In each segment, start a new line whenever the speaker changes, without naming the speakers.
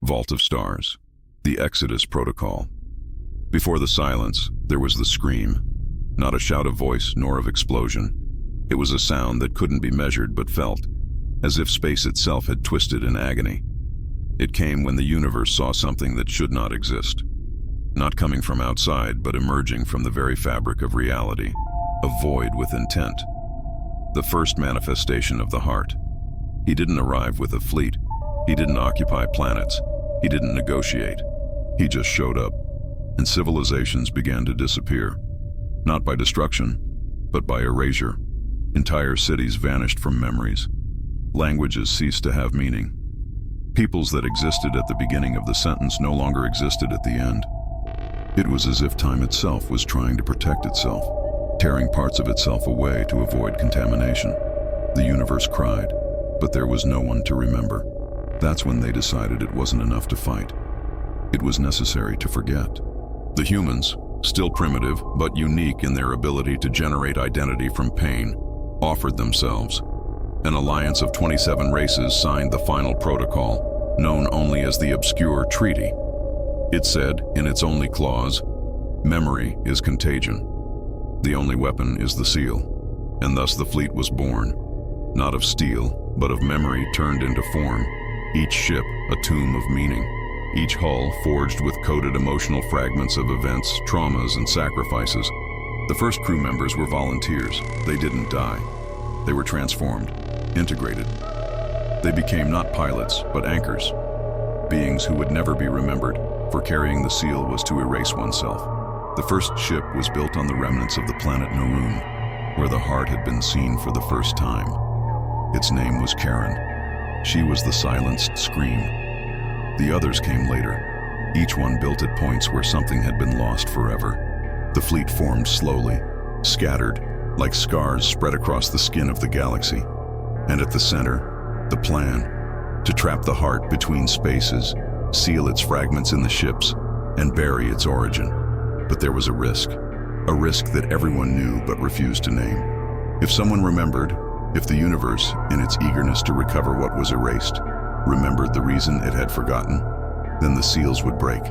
Vault of Stars. The Exodus Protocol. Before the silence, there was the scream. Not a shout of voice nor of explosion. It was a sound that couldn't be measured but felt, as if space itself had twisted in agony. It came when the universe saw something that should not exist. Not coming from outside, but emerging from the very fabric of reality. A void with intent. The first manifestation of the heart. He didn't arrive with a fleet. He didn't occupy planets. He didn't negotiate. He just showed up. And civilizations began to disappear. Not by destruction, but by erasure. Entire cities vanished from memories. Languages ceased to have meaning. Peoples that existed at the beginning of the sentence no longer existed at the end. It was as if time itself was trying to protect itself, tearing parts of itself away to avoid contamination. The universe cried, but there was no one to remember. That's when they decided it wasn't enough to fight. It was necessary to forget. The humans, still primitive but unique in their ability to generate identity from pain, offered themselves. An alliance of 27 races signed the final protocol, known only as the Obscure Treaty. It said, in its only clause, memory is contagion. The only weapon is the seal, and thus the fleet was born, not of steel, but of memory turned into form. Each ship a tomb of meaning, each hull forged with coded emotional fragments of events, traumas, and sacrifices. The first crew members were volunteers. They didn't die. They were transformed, integrated. They became not pilots, but anchors, beings who would never be remembered, for carrying the seal was to erase oneself. The first ship was built on the remnants of the planet Naroon, where the heart had been seen for the first time. Its name was Karen. She was the silenced scream. The others came later, each one built at points where something had been lost forever. The fleet formed slowly, scattered, like scars spread across the skin of the galaxy. And at the center, the plan, to trap the heart between spaces, seal its fragments in the ships, and bury its origin. But there was a risk that everyone knew but refused to name. If someone remembered, if the universe, in its eagerness to recover what was erased, remembered the reason it had forgotten, then the seals would break,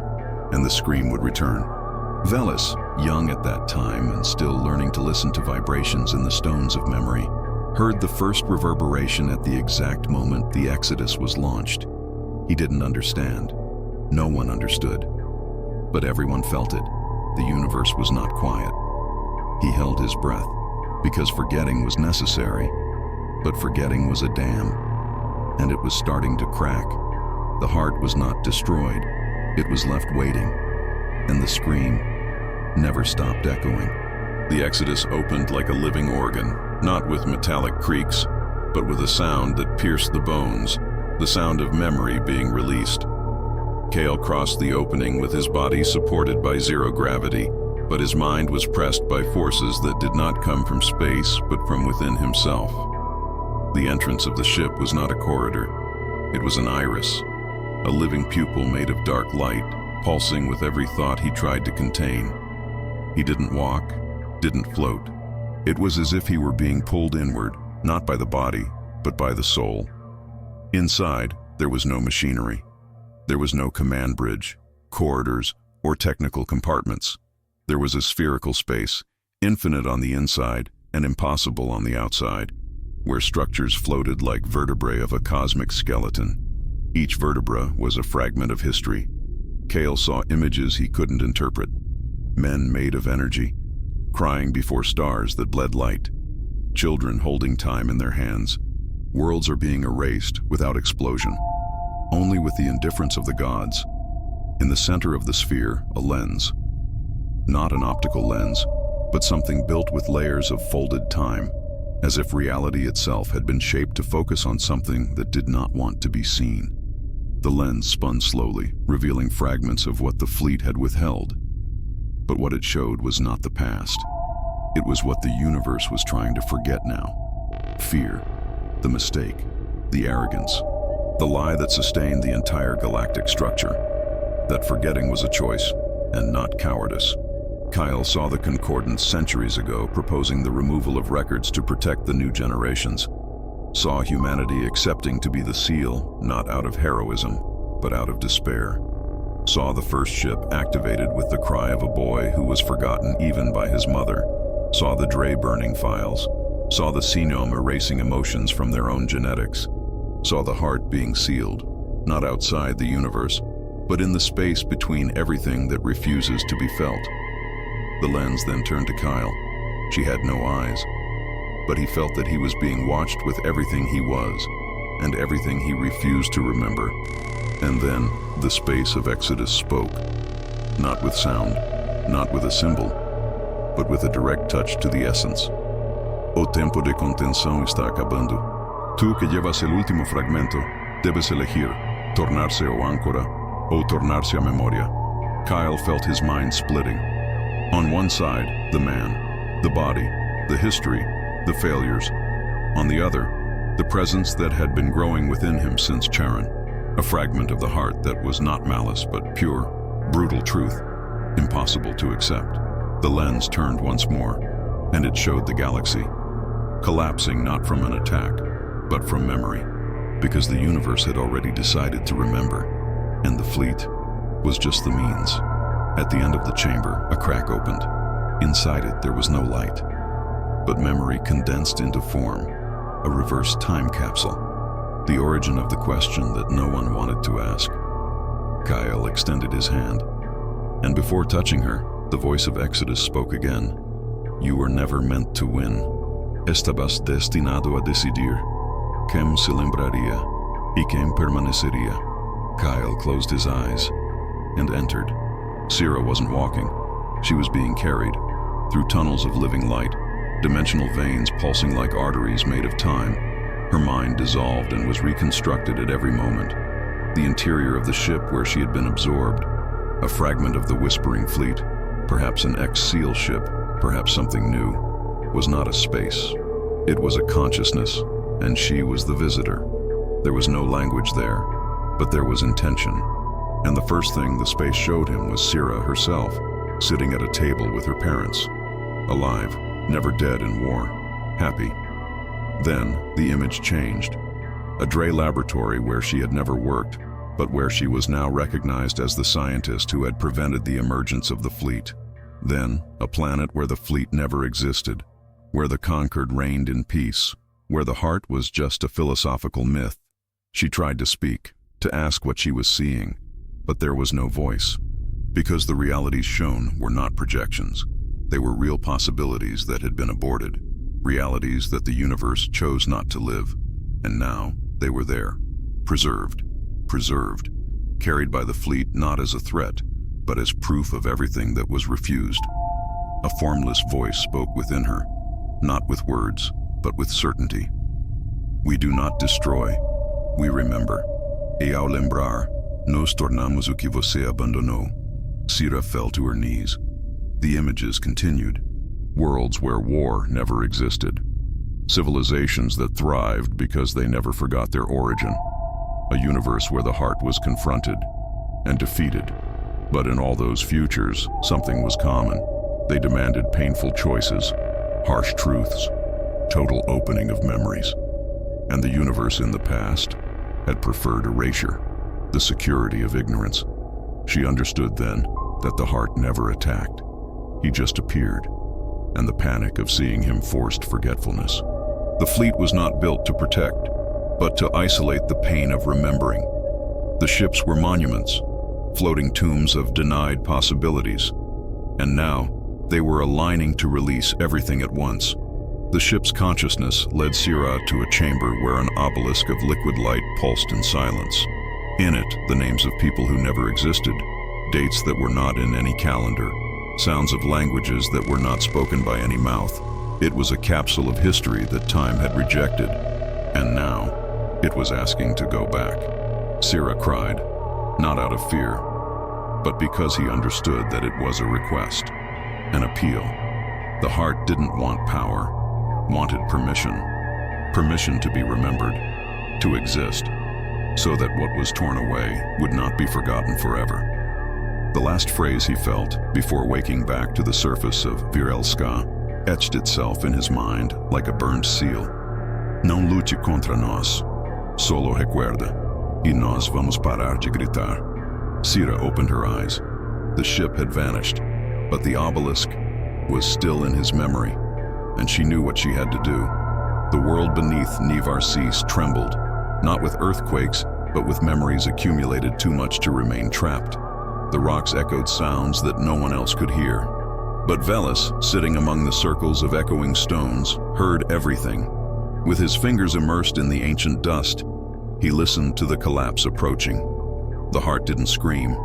and the scream would return. Velis, young at that time and still learning to listen to vibrations in the stones of memory, heard the first reverberation at the exact moment the Exodus was launched. He didn't understand. No one understood. But everyone felt it. The universe was not quiet. He held his breath, because forgetting was necessary. But forgetting was a dam, and it was starting to crack. The heart was not destroyed. It was left waiting, and the scream never stopped echoing. The Exodus opened like a living organ, not with metallic creaks, but with a sound that pierced the bones, the sound of memory being released. Kale crossed the opening with his body supported by zero gravity, but his mind was pressed by forces that did not come from space, but from within himself. The entrance of the ship was not a corridor. It was an iris, a living pupil made of dark light, pulsing with every thought he tried to contain. He didn't walk, didn't float. It was as if he were being pulled inward, not by the body, but by the soul. Inside, there was no machinery. There was no command bridge, corridors, or technical compartments. There was a spherical space, infinite on the inside and impossible on the outside, where structures floated like vertebrae of a cosmic skeleton. Each vertebra was a fragment of history. Kale saw images he couldn't interpret. Men made of energy, crying before stars that bled light. Children holding time in their hands. Worlds are being erased without explosion, only with the indifference of the gods. In the center of the sphere, a lens. Not an optical lens, but something built with layers of folded time, as if reality itself had been shaped to focus on something that did not want to be seen. The lens spun slowly, revealing fragments of what the fleet had withheld. But what it showed was not the past. It was what the universe was trying to forget now. Fear, the mistake, the arrogance, the lie that sustained the entire galactic structure. That forgetting was a choice, and not cowardice. Kyle saw the concordance centuries ago proposing the removal of records to protect the new generations. Saw humanity accepting to be the seal, not out of heroism, but out of despair. Saw the first ship activated with the cry of a boy who was forgotten even by his mother. Saw the Dre burning files. Saw the Sinome erasing emotions from their own genetics. Saw the heart being sealed, not outside the universe, but in the space between everything that refuses to be felt. The lens then turned to Kyle. She had no eyes, but he felt that he was being watched with everything he was, and everything he refused to remember. And then the space of Exodus spoke, not with sound, not with a symbol, but with a direct touch to the essence. O tempo de contenção está acabando. Tú que llevas el último fragmento, debes elegir, tornarse o áncora, o tornarse a memoria. Kyle felt his mind splitting. On one side, the man, the body, the history, the failures. On the other, the presence that had been growing within him since Charon, a fragment of the heart that was not malice but pure, brutal truth, impossible to accept. The lens turned once more, and it showed the galaxy, collapsing not from an attack, but from memory, because the universe had already decided to remember, and the fleet was just the means. At the end of the chamber, a crack opened. Inside it, there was no light, but memory condensed into form, a reverse time capsule, the origin of the question that no one wanted to ask. Kyle extended his hand, and before touching her, the voice of Exodus spoke again. You were never meant to win. Estabas destinado a decidir. Quem se lembraria y quem permanecería. Kyle closed his eyes and entered. Sira wasn't walking. She was being carried through tunnels of living light, dimensional veins pulsing like arteries made of time. Her mind dissolved and was reconstructed at every moment. The interior of the ship where she had been absorbed, a fragment of the Whispering Fleet, perhaps an ex-SEAL ship, perhaps something new, was not a space. It was a consciousness, and she was the visitor. There was no language there, but there was intention. And the first thing the space showed him was Sira herself, sitting at a table with her parents, alive, never dead in war, happy. Then the image changed. A Dre laboratory where she had never worked, but where she was now recognized as the scientist who had prevented the emergence of the fleet. Then a planet where the fleet never existed, where the conquered reigned in peace, where the heart was just a philosophical myth. She tried to speak, to ask what she was seeing, but there was no voice, because the realities shown were not projections. They were real possibilities that had been aborted, realities that the universe chose not to live, and now they were there, preserved, carried by the fleet not as a threat, but as proof of everything that was refused. A formless voice spoke within her, not with words, but with certainty. We do not destroy, we remember. E ao lembrar, nos tornamos o que você abandonou. Sira fell to her knees. The images continued. Worlds where war never existed. Civilizations that thrived because they never forgot their origin. A universe where the heart was confronted and defeated. But in all those futures, something was common. They demanded painful choices, harsh truths, total opening of memories. And the universe in the past had preferred erasure, the security of ignorance. She understood then that the heart never attacked. He just appeared, and the panic of seeing him forced forgetfulness. The fleet was not built to protect, but to isolate the pain of remembering. The ships were monuments, floating tombs of denied possibilities. And now, they were aligning to release everything at once. The ship's consciousness led Sira to a chamber where an obelisk of liquid light pulsed in silence. In it, the names of people who never existed, dates that were not in any calendar, sounds of languages that were not spoken by any mouth. It was a capsule of history that time had rejected, and now it was asking to go back. Sira cried, not out of fear, but because he understood that it was a request, an appeal. The heart didn't want power, wanted permission. Permission to be remembered, to exist, so that what was torn away would not be forgotten forever. The last phrase he felt, before waking back to the surface of Virelska, etched itself in his mind like a burned seal. Não lute contra nós, solo recuerda. E nós vamos parar de gritar. Sira opened her eyes. The ship had vanished, but the obelisk was still in his memory, and she knew what she had to do. The world beneath Nivarsis trembled, not with earthquakes, but with memories accumulated too much to remain trapped. The rocks echoed sounds that no one else could hear. But Velis, sitting among the circles of echoing stones, heard everything. With his fingers immersed in the ancient dust, he listened to the collapse approaching. The heart didn't scream.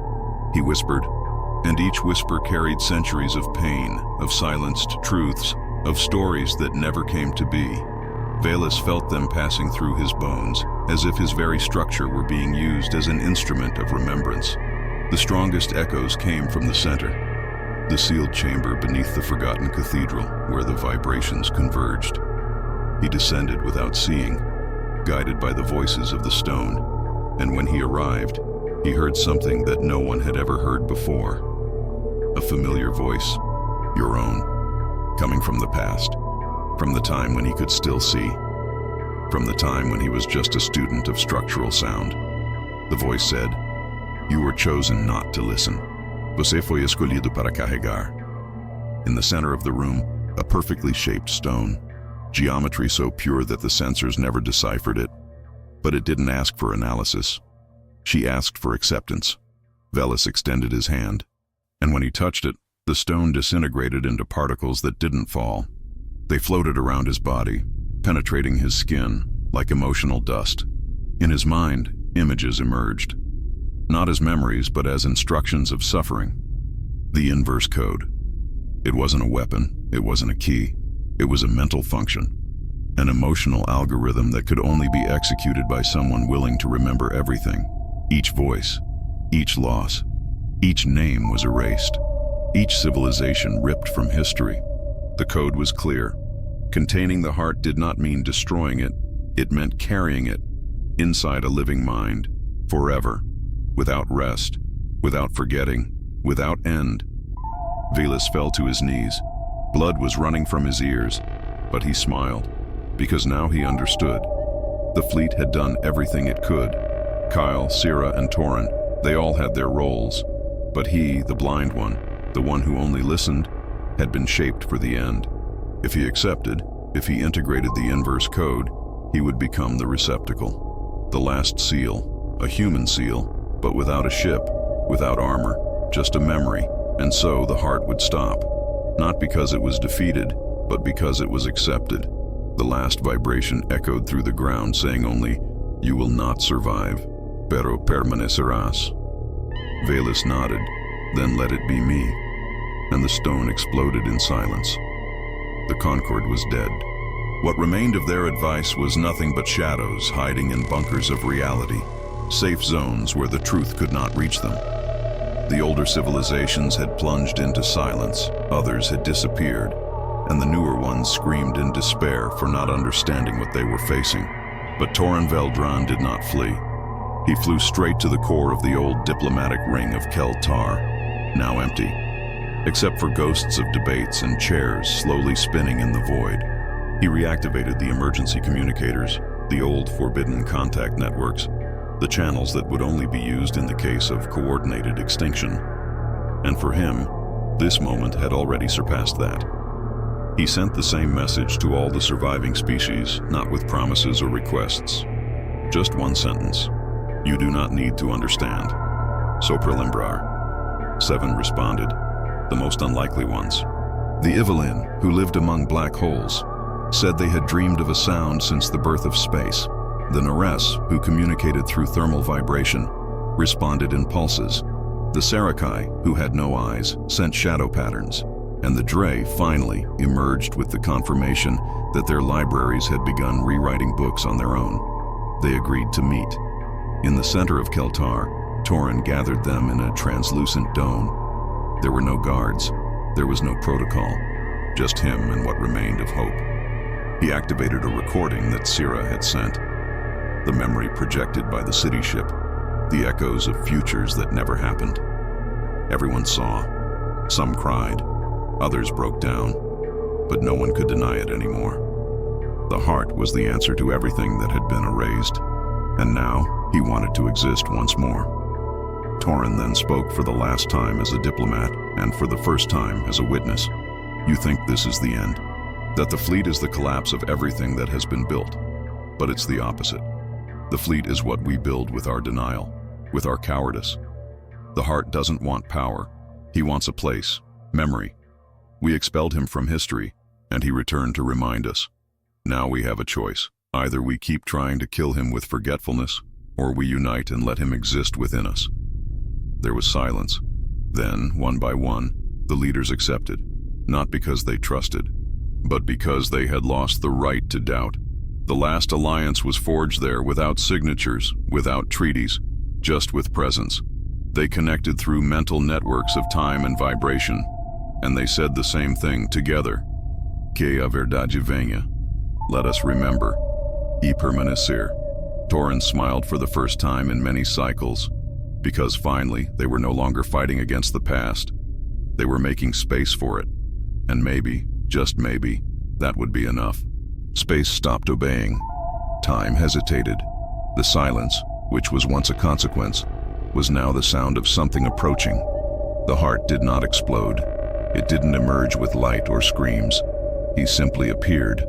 He whispered, and each whisper carried centuries of pain, of silenced truths, of stories that never came to be. Velis felt them passing through his bones, as if his very structure were being used as an instrument of remembrance. The strongest echoes came from the center, the sealed chamber beneath the forgotten cathedral, where the vibrations converged. He descended without seeing, guided by the voices of the stone, and when he arrived, he heard something that no one had ever heard before. A familiar voice, your own, coming from the past, from the time when he could still see, from the time when he was just a student of structural sound. The voice said, "You were chosen not to listen. Você foi escolhido para carregar." In the center of the room, a perfectly shaped stone, geometry so pure that the sensors never deciphered it. But it didn't ask for analysis. She asked for acceptance. Velis extended his hand, and when he touched it, the stone disintegrated into particles that didn't fall. They floated around his body, penetrating his skin like emotional dust. In his mind, images emerged, not as memories but as instructions of suffering. The inverse code. It wasn't a weapon, it wasn't a key, it was a mental function, an emotional algorithm that could only be executed by someone willing to remember everything. Each voice, each loss, each name was erased, each civilization ripped from history. The code was clear. Containing the heart did not mean destroying it, it meant carrying it inside a living mind, forever, without rest, without forgetting, without end. Velis fell to his knees. Blood was running from his ears, but he smiled, because now he understood. The fleet had done everything it could. Kyle, Sira, and Torin, they all had their roles, but he, the blind one, the one who only listened, had been shaped for the end. If he accepted, if he integrated the inverse code, he would become the receptacle. The last seal, a human seal, but without a ship, without armor, just a memory, and so the heart would stop. Not because it was defeated, but because it was accepted. The last vibration echoed through the ground, saying only, "You will not survive, pero permanecerás." Velis nodded, "Then let it be me," and the stone exploded in silence. The Concorde was dead. What remained of their advice was nothing but shadows hiding in bunkers of reality, safe zones where the truth could not reach them. The older civilizations had plunged into silence, others had disappeared, and the newer ones screamed in despair for not understanding what they were facing. But Torin Veldran did not flee. He flew straight to the core of the old diplomatic ring of Kel-Tar, now empty, except for ghosts of debates and chairs slowly spinning in the void. He reactivated the emergency communicators, the old forbidden contact networks, the channels that would only be used in the case of coordinated extinction. And for him, this moment had already surpassed that. He sent the same message to all the surviving species, not with promises or requests. Just one sentence. "You do not need to understand. Sopralimbrar." 7 responded, the most unlikely ones. The Evelyn, who lived among black holes, said they had dreamed of a sound since the birth of space. The Nares, who communicated through thermal vibration, responded in pulses. The Sarakai, who had no eyes, sent shadow patterns. And the Dre finally emerged with the confirmation that their libraries had begun rewriting books on their own. They agreed to meet. In the center of Kel-Tar, Torin gathered them in a translucent dome. There were no guards. There was no protocol. Just him and what remained of hope. He activated a recording that Sira had sent. The memory projected by the city ship. The echoes of futures that never happened. Everyone saw. Some cried. Others broke down. But no one could deny it anymore. The heart was the answer to everything that had been erased. And now, he wanted to exist once more. Torin then spoke for the last time as a diplomat, and for the first time as a witness. You think this is the end? That the fleet is the collapse of everything that has been built. But it's the opposite. The fleet is what we build with our denial, with our cowardice. The heart doesn't want power. He wants a place, memory. We expelled him from history, and he returned to remind us. Now we have a choice. Either we keep trying to kill him with forgetfulness, or we unite and let him exist within us. There was silence. Then, one by one, the leaders accepted, not because they trusted, but because they had lost the right to doubt. The last alliance was forged there without signatures, without treaties, just with presence. They connected through mental networks of time and vibration, and they said the same thing together. Que a verdade venha. Let us remember. E permanecer. Torin smiled for the first time in many cycles, because finally they were no longer fighting against the past. They were making space for it. And maybe, just maybe, that would be enough. Space stopped obeying. Time hesitated. The silence, which was once a consequence, was now the sound of something approaching. The heart did not explode. It didn't emerge with light or screams. He simply appeared.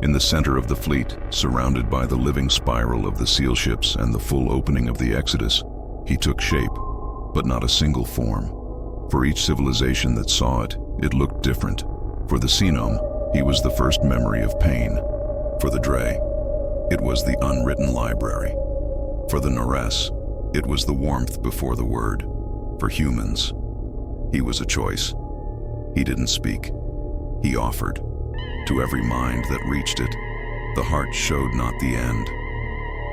In the center of the fleet, surrounded by the living spiral of the seal ships and the full opening of the Exodus, he took shape, but not a single form. For each civilization that saw it, it looked different. For the Xenom, he was the first memory of pain. For the Dre, it was the unwritten library. For the Nores, it was the warmth before the word. For humans, he was a choice. He didn't speak. He offered. To every mind that reached it, the heart showed not the end,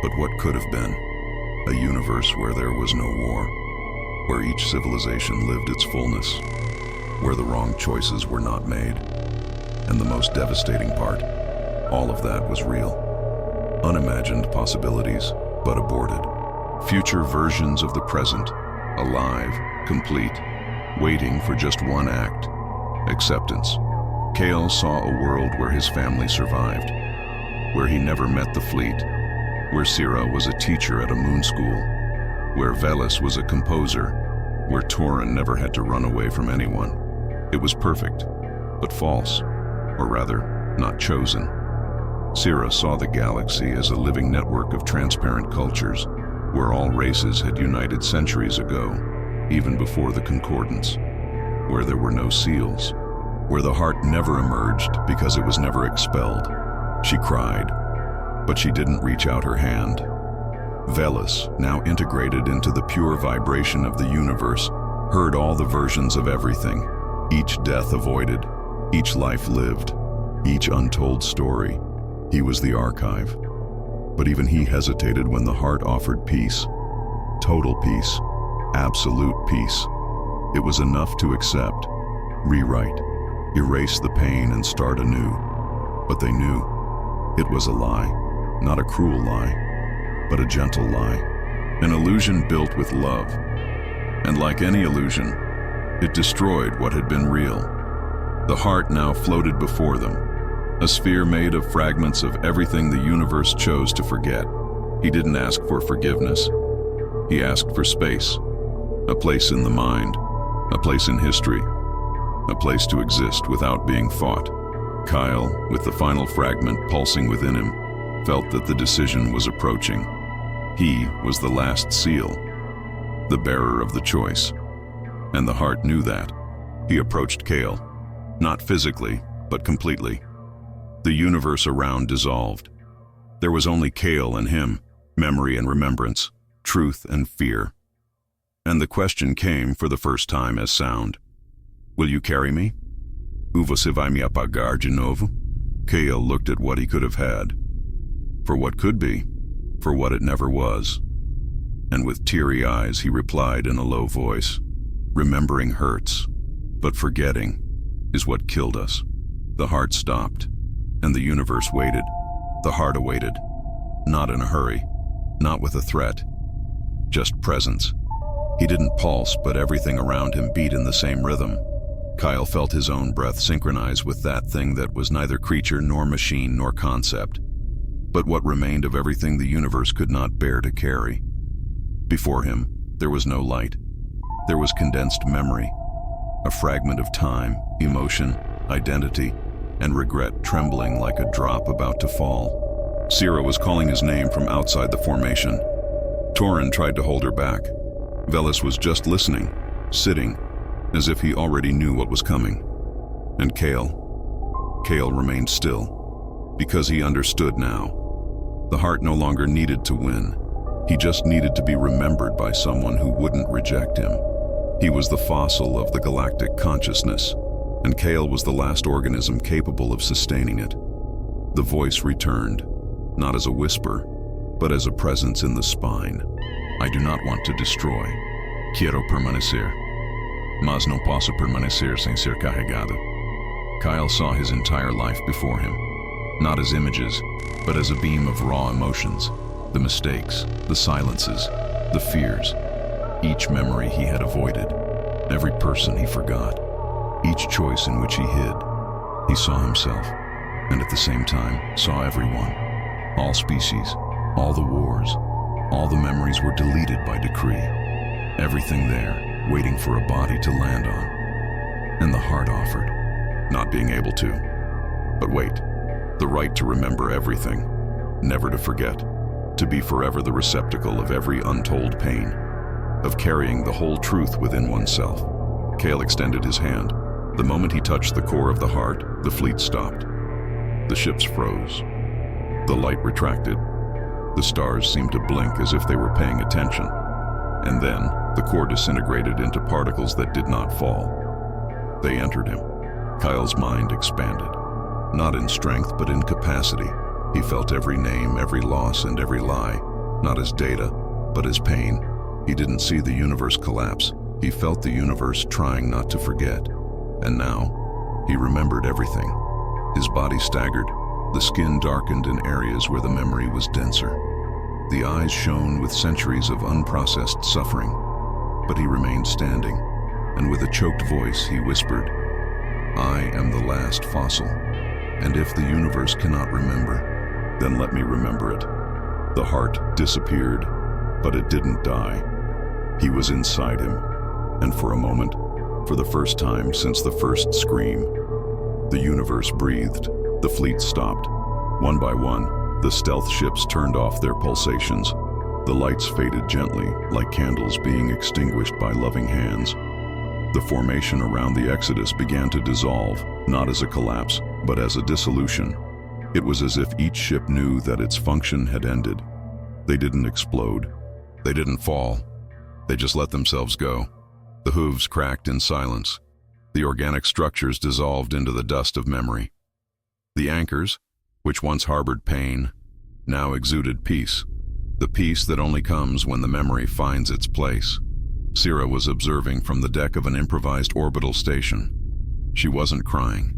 but what could have been. A universe where there was no war, where each civilization lived its fullness, where the wrong choices were not made. And the most devastating part, all of that was real. Unimagined possibilities, but aborted. Future versions of the present, alive, complete, waiting for just one act: acceptance. Kale saw a world where his family survived, where he never met the fleet, where Sira was a teacher at a moon school, where Velis was a composer, where Torin never had to run away from anyone. It was perfect, but false, or rather, not chosen. Sira saw the galaxy as a living network of transparent cultures, where all races had united centuries ago, even before the concordance, where there were no seals, where the heart never emerged because it was never expelled. She cried, but she didn't reach out her hand. Velis, now integrated into the pure vibration of the universe, heard all the versions of everything, each death avoided, each life lived, each untold story. He was the archive. But even he hesitated when the heart offered peace. Total peace. Absolute peace. It was enough to accept, rewrite, erase the pain and start anew. But they knew it was a lie, not a cruel lie, but a gentle lie. An illusion built with love. And like any illusion, it destroyed what had been real. The heart now floated before them, a sphere made of fragments of everything the universe chose to forget. He didn't ask for forgiveness. He asked for space, a place in the mind, a place in history, a place to exist without being fought. Kyle, with the final fragment pulsing within him, felt that the decision was approaching. He was the last seal, the bearer of the choice. And the heart knew that. He approached Kale, not physically, but completely. The universe around dissolved. There was only Kale and him, memory and remembrance, truth and fear. And the question came for the first time as sound. Will you carry me? O você vai me apagar de novo? Kale looked at what he could have had. For what could be, for what it never was. And with teary eyes he replied in a low voice, remembering hurts, but forgetting is what killed us. The heart stopped, and the universe waited. The heart awaited, not in a hurry, not with a threat, just presence. He didn't pulse, but everything around him beat in the same rhythm. Kyle felt his own breath synchronize with that thing that was neither creature nor machine nor concept. but what remained of everything the universe could not bear to carry. Before him, there was no light. There was condensed memory, a fragment of time, emotion, identity, and regret trembling like a drop about to fall. Sierra was calling his name from outside the formation. Torin tried to hold her back. Velis was just listening, sitting, as if he already knew what was coming. And Kale remained still, because he understood now. The heart no longer needed to win. He just needed to be remembered by someone who wouldn't reject him. He was the fossil of the galactic consciousness, and Kale was the last organism capable of sustaining it. The voice returned, not as a whisper, but as a presence in the spine. I do not want to destroy. Quiero permanecer. Mas no posso permanecer sem ser carregado. Kyle saw his entire life before him, not as images, but as a beam of raw emotions. The mistakes, the silences, the fears. Each memory he had avoided, every person he forgot, each choice in which he hid. He saw himself, and at the same time saw everyone. All species, all the wars, all the memories were deleted by decree. Everything there, waiting for a body to land on. And the heart offered, not being able to. But wait, the right to remember everything, never to forget, to be forever the receptacle of every untold pain, of carrying the whole truth within oneself. Kale extended his hand. The moment he touched the core of the heart, the fleet stopped. The ships froze. The light retracted. The stars seemed to blink as if they were paying attention. And then, the core disintegrated into particles that did not fall. They entered him. Kyle's mind expanded. Not in strength, but in capacity. He felt every name, every loss, and every lie, not as data, but as pain. He didn't see the universe collapse. He felt the universe trying not to forget. And now, he remembered everything. His body staggered. The skin darkened in areas where the memory was denser. The eyes shone with centuries of unprocessed suffering. But he remained standing, and with a choked voice he whispered, I am the last fossil, and if the universe cannot remember, then let me remember it. The heart disappeared, but it didn't die. He was inside him, and for a moment, for the first time since the first scream, the universe breathed. The fleet stopped. One by one, the stealth ships turned off their pulsations. The lights faded gently, like candles being extinguished by loving hands. The formation around the Exodus began to dissolve, not as a collapse, but as a dissolution. It was as if each ship knew that its function had ended. They didn't explode. They didn't fall. They just let themselves go. The hooves cracked in silence. The organic structures dissolved into the dust of memory. The anchors, which once harbored pain, now exuded peace. The peace that only comes when the memory finds its place. Sierra was observing from the deck of an improvised orbital station. She wasn't crying,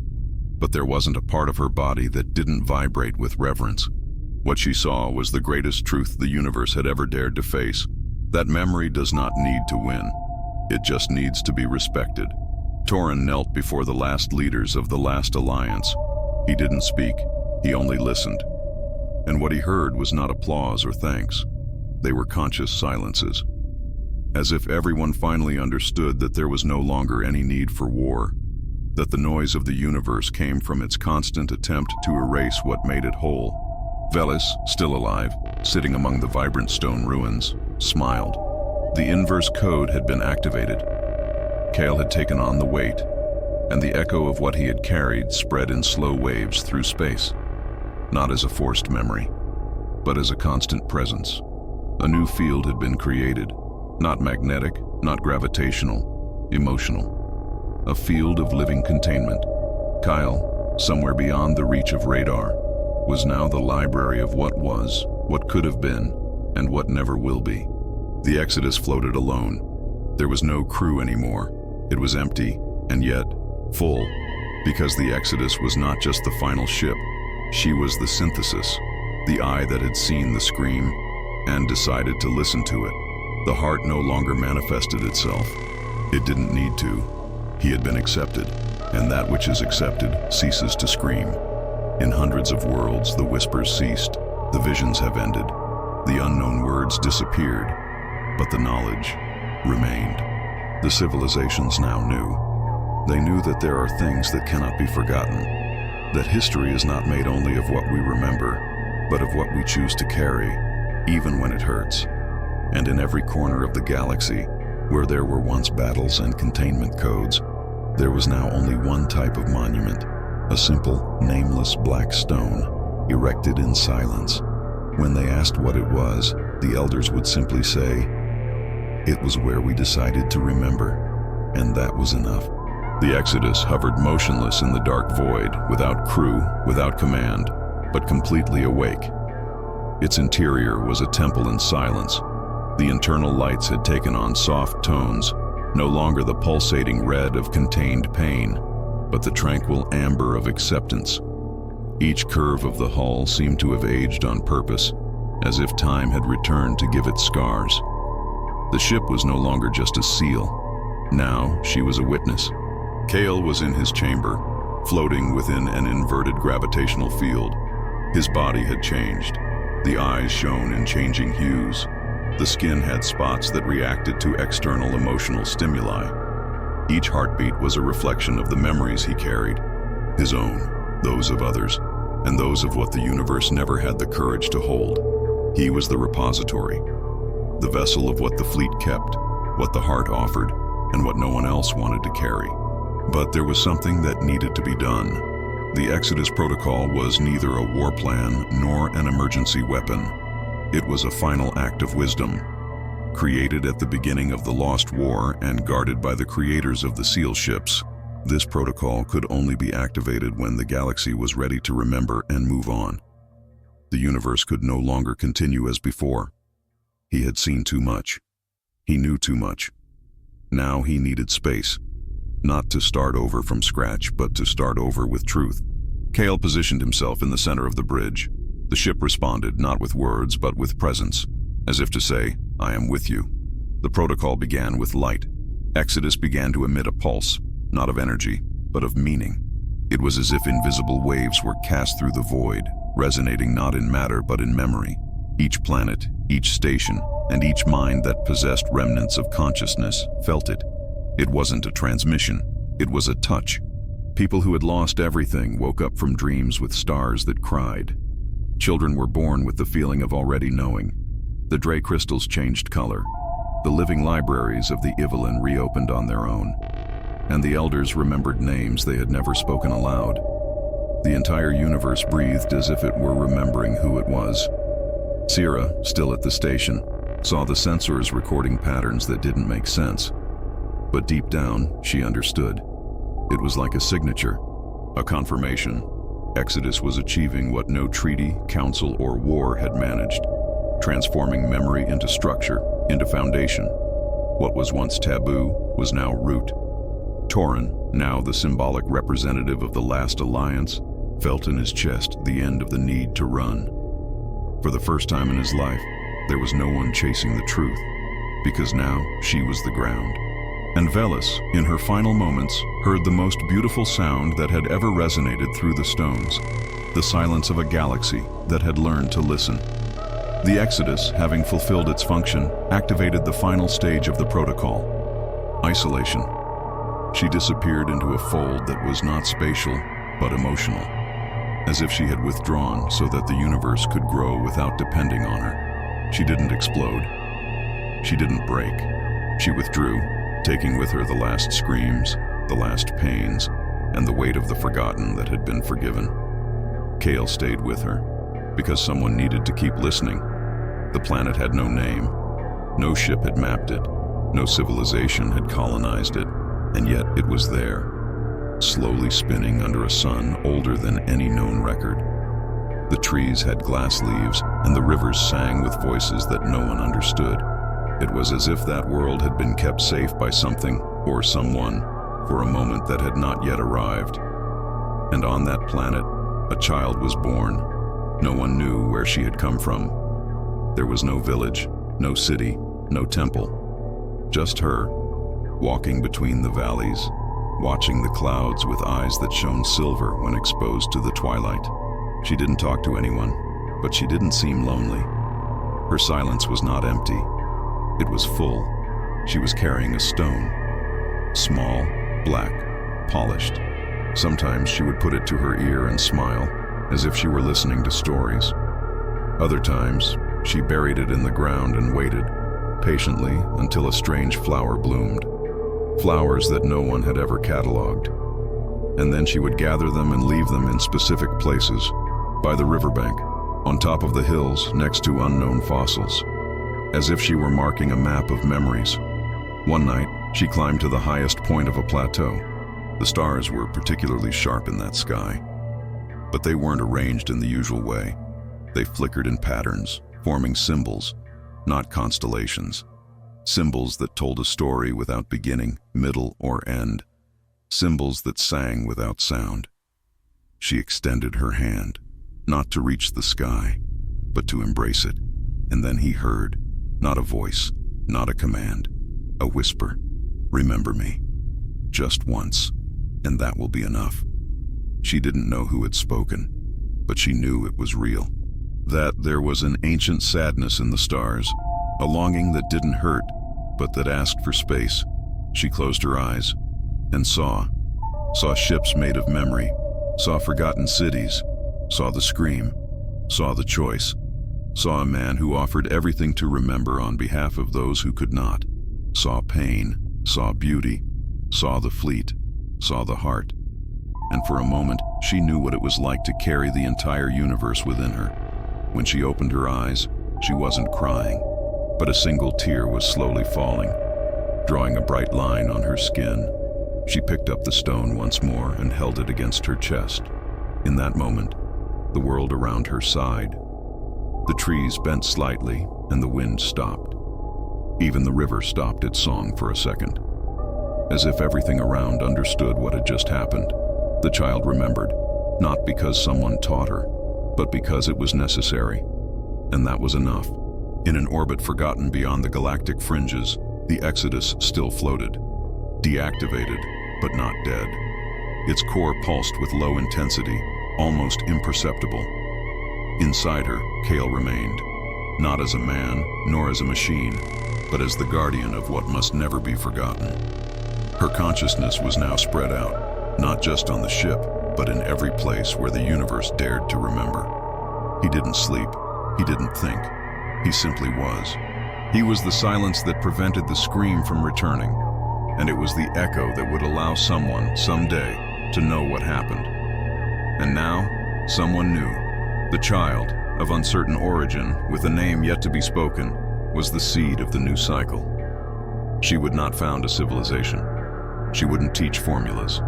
but there wasn't a part of her body that didn't vibrate with reverence. What she saw was the greatest truth the universe had ever dared to face. That memory does not need to win. It just needs to be respected. Torin knelt before the last leaders of the last alliance. He didn't speak, he only listened. And what he heard was not applause or thanks. They were conscious silences. As if everyone finally understood that there was no longer any need for war, that the noise of the universe came from its constant attempt to erase what made it whole. Velis, still alive, sitting among the vibrant stone ruins, smiled. The inverse code had been activated. Kale had taken on the weight, and the echo of what he had carried spread in slow waves through space, not as a forced memory, but as a constant presence. A new field had been created, not magnetic, not gravitational, emotional. A field of living containment. Kyle, somewhere beyond the reach of radar, was now the library of what was, what could have been, and what never will be. The Exodus floated alone. There was no crew anymore. It was empty, and yet full, because the Exodus was not just the final ship. She was the synthesis, the eye that had seen the scream and decided to listen to it. The heart no longer manifested itself. It didn't need to. He had been accepted, and that which is accepted ceases to scream. In hundreds of worlds, the whispers ceased. The visions have ended. The unknown words disappeared, but the knowledge remained. The civilizations now knew. They knew that there are things that cannot be forgotten, that history is not made only of what we remember, but of what we choose to carry, even when it hurts. And in every corner of the galaxy, where there were once battles and containment codes, there was now only one type of monument, a simple, nameless black stone, erected in silence. When they asked what it was, the elders would simply say, "It was where we decided to remember," and that was enough. The Exodus hovered motionless in the dark void, without crew, without command, but completely awake. Its interior was a temple in silence. The internal lights had taken on soft tones, no longer the pulsating red of contained pain, but the tranquil amber of acceptance. Each curve of the hull seemed to have aged on purpose, as if time had returned to give it scars. The ship was no longer just a seal. Now she was a witness. Kale was in his chamber, floating within an inverted gravitational field. His body had changed. The eyes shone in changing hues. The skin had spots that reacted to external emotional stimuli. Each heartbeat was a reflection of the memories he carried, his own, those of others, and those of what the universe never had the courage to hold. He was the repository, the vessel of what the fleet kept, what the heart offered, and what no one else wanted to carry. But there was something that needed to be done. The Exodus Protocol was neither a war plan nor an emergency weapon. It was a final act of wisdom. Created at the beginning of the Lost War and guarded by the creators of the SEAL ships, this protocol could only be activated when the galaxy was ready to remember and move on. The universe could no longer continue as before. He had seen too much. He knew too much. Now he needed space. Not to start over from scratch, but to start over with truth. Kale positioned himself in the center of the bridge. The ship responded, not with words, but with presence, as if to say, "I am with you." The protocol began with light. Exodus began to emit a pulse, not of energy, but of meaning. It was as if invisible waves were cast through the void, resonating not in matter but in memory. Each planet, each station, and each mind that possessed remnants of consciousness felt it. It wasn't a transmission, it was a touch. People who had lost everything woke up from dreams with stars that cried. Children were born with the feeling of already knowing. The Dre crystals changed color. The living libraries of the Evelyn reopened on their own. And the elders remembered names they had never spoken aloud. The entire universe breathed as if it were remembering who it was. Sierra, still at the station, saw the sensors recording patterns that didn't make sense. But deep down, she understood. It was like a signature, a confirmation. Exodus was achieving what no treaty, council, or war had managed, transforming memory into structure, into foundation. What was once taboo was now root. Torin, now the symbolic representative of the last alliance, felt in his chest the end of the need to run. For the first time in his life, there was no one chasing the truth, because now she was the ground. And Velis, in her final moments, heard the most beautiful sound that had ever resonated through the stones, the silence of a galaxy that had learned to listen. The Exodus, having fulfilled its function, activated the final stage of the protocol: isolation. She disappeared into a fold that was not spatial, but emotional, as if she had withdrawn so that the universe could grow without depending on her. She didn't explode. She didn't break. She withdrew, taking with her the last screams, the last pains, and the weight of the forgotten that had been forgiven. Kale stayed with her, because someone needed to keep listening. The planet had no name. No ship had mapped it. No civilization had colonized it, and yet it was there, slowly spinning under a sun older than any known record. The trees had glass leaves, and the rivers sang with voices that no one understood. It was as if that world had been kept safe by something or someone for a moment that had not yet arrived. And on that planet, a child was born. No one knew where she had come from. There was no village, no city, no temple. Just her, walking between the valleys, watching the clouds with eyes that shone silver when exposed to the twilight. She didn't talk to anyone. But she didn't seem lonely. Her silence was not empty. It was full. She was carrying a stone. Small, black, polished. Sometimes she would put it to her ear and smile, as if she were listening to stories. Other times, she buried it in the ground and waited, patiently, until a strange flower bloomed. Flowers that no one had ever catalogued. And then she would gather them and leave them in specific places, by the riverbank, on top of the hills next to unknown fossils, as if she were marking a map of memories. One night, she climbed to the highest point of a plateau. The stars were particularly sharp in that sky, but they weren't arranged in the usual way. They flickered in patterns, forming symbols, not constellations. Symbols that told a story without beginning, middle, or end. Symbols that sang without sound. She extended her hand, not to reach the sky, but to embrace it. And then he heard, not a voice, not a command, a whisper. Remember me. Just once, and that will be enough. She didn't know who had spoken, but she knew it was real. That there was an ancient sadness in the stars, a longing that didn't hurt, but that asked for space. She closed her eyes and saw ships made of memory, saw forgotten cities, saw the scream, saw the choice, saw a man who offered everything to remember on behalf of those who could not, saw pain, saw beauty, saw the fleet, saw the heart. And for a moment, she knew what it was like to carry the entire universe within her. When she opened her eyes, she wasn't crying, but a single tear was slowly falling, drawing a bright line on her skin. She picked up the stone once more and held it against her chest. In that moment, the world around her sighed. The trees bent slightly and the wind stopped. Even the river stopped its song for a second. As if everything around understood what had just happened, the child remembered, not because someone taught her, but because it was necessary. And that was enough. In an orbit forgotten beyond the galactic fringes, the Exodus still floated, deactivated, but not dead. Its core pulsed with low intensity, almost imperceptible. Inside her, Kale remained, not as a man, nor as a machine, but as the guardian of what must never be forgotten. Her consciousness was now spread out, not just on the ship, but in every place where the universe dared to remember. He didn't sleep, he didn't think, he simply was. He was the silence that prevented the scream from returning, and it was the echo that would allow someone, someday, to know what happened. And now, someone knew. The child, of uncertain origin, with a name yet to be spoken, was the seed of the new cycle. She would not found a civilization. She wouldn't teach formulas.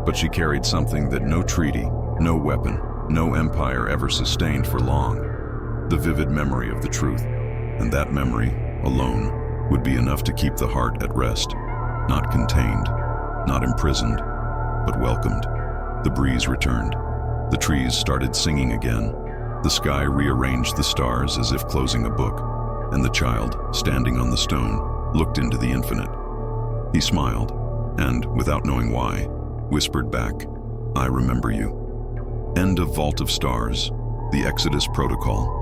But she carried something that no treaty, no weapon, no empire ever sustained for long. The vivid memory of the truth. And that memory, alone, would be enough to keep the heart at rest. Not contained, not imprisoned, but welcomed. The breeze returned. The trees started singing again. The sky rearranged the stars as if closing a book, and the child, standing on the stone, looked into the infinite. He smiled, and, without knowing why, whispered back, "I remember you." End of Vault of Stars, the Exodus Protocol.